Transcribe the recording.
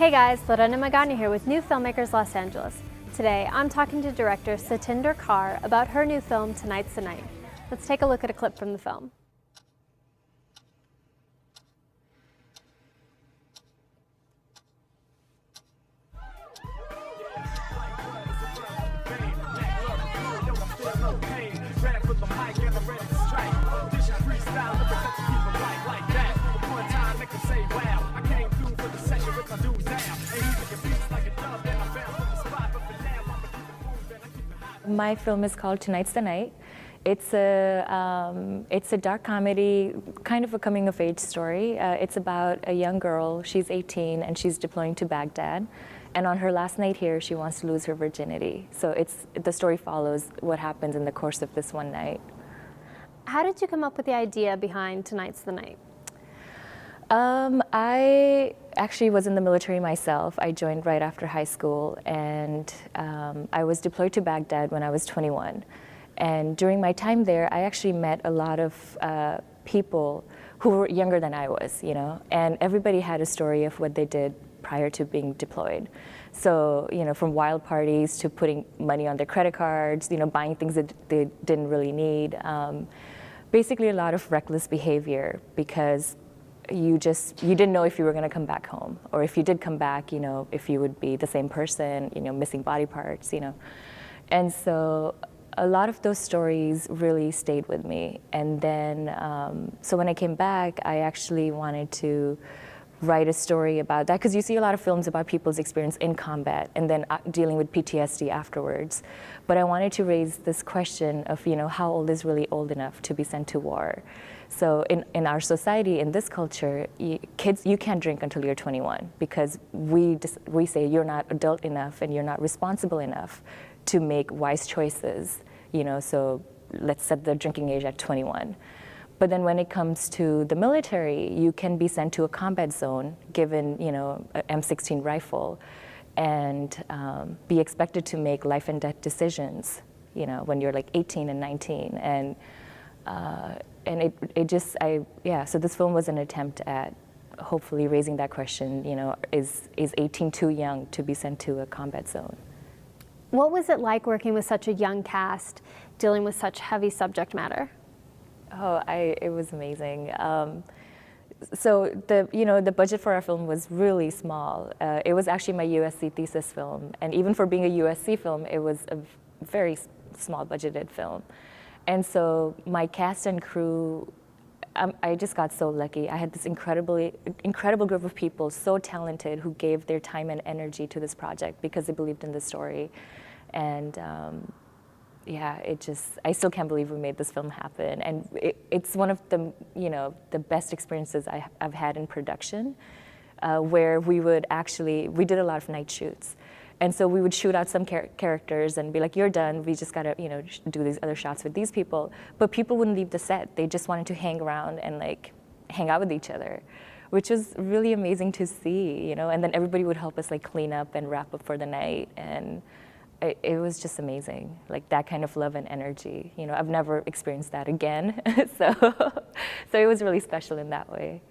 Hey guys, Lorena Magana here with New Filmmakers Los Angeles. Today I'm talking to director Satinder Kaur about her new film, Tonight's the Night. Let's take a look at a clip from the film. My film is called Tonight's the Night. It's a dark comedy, kind of a coming-of-age story. It's about a young girl. She's 18 and she's deploying to Baghdad. And on her last night here, she wants to lose her virginity. So the story follows what happens in the course of this one night. How did you come up with the idea behind Tonight's the Night? I actually was in the military myself. I joined right after high school, and I was deployed to Baghdad when I was 21. And during my time there, I actually met a lot of people who were younger than I was, you know, and everybody had a story of what they did prior to being deployed. So, you know, from wild parties to putting money on their credit cards, you know, buying things that they didn't really need. Basically a lot of reckless behavior because you didn't know if you were going to come back home, or if you did come back, you know, if you would be the same person, you know, missing body parts, you know. And so a lot of those stories really stayed with me. And then, so when I came back, I actually wanted to write a story about that, because you see a lot of films about people's experience in combat and then dealing with PTSD afterwards. But I wanted to raise this question of, you know, how old is really old enough to be sent to war? So in our society, in this culture, kids, you can't drink until you're 21, because we say you're not adult enough and you're not responsible enough to make wise choices, you know, so let's set the drinking age at 21. But then when it comes to the military, you can be sent to a combat zone, given, you know, an M16 rifle, and be expected to make life and death decisions, you know, when you're like 18 and 19. And so this film was an attempt at hopefully raising that question, you know, is 18 too young to be sent to a combat zone? What was it like working with such a young cast, dealing with such heavy subject matter? Oh, it was amazing. So the budget for our film was really small. It was actually my USC thesis film, and even for being a USC film, it was a very small budgeted film. And so my cast and crew, I just got so lucky. I had this incredible group of people, so talented, who gave their time and energy to this project because they believed in the story. And yeah, I still can't believe we made this film happen. And it's one of the, you know, the best experiences I've had in production, where we did a lot of night shoots. And so we would shoot out some characters and be like, you're done, we just gotta, you know, do these other shots with these people. But people wouldn't leave the set. They just wanted to hang around and like hang out with each other, which was really amazing to see, you know. And then everybody would help us like clean up and wrap up for the night. And it was just amazing, like that kind of love and energy. You know, I've never experienced that again. So it was really special in that way.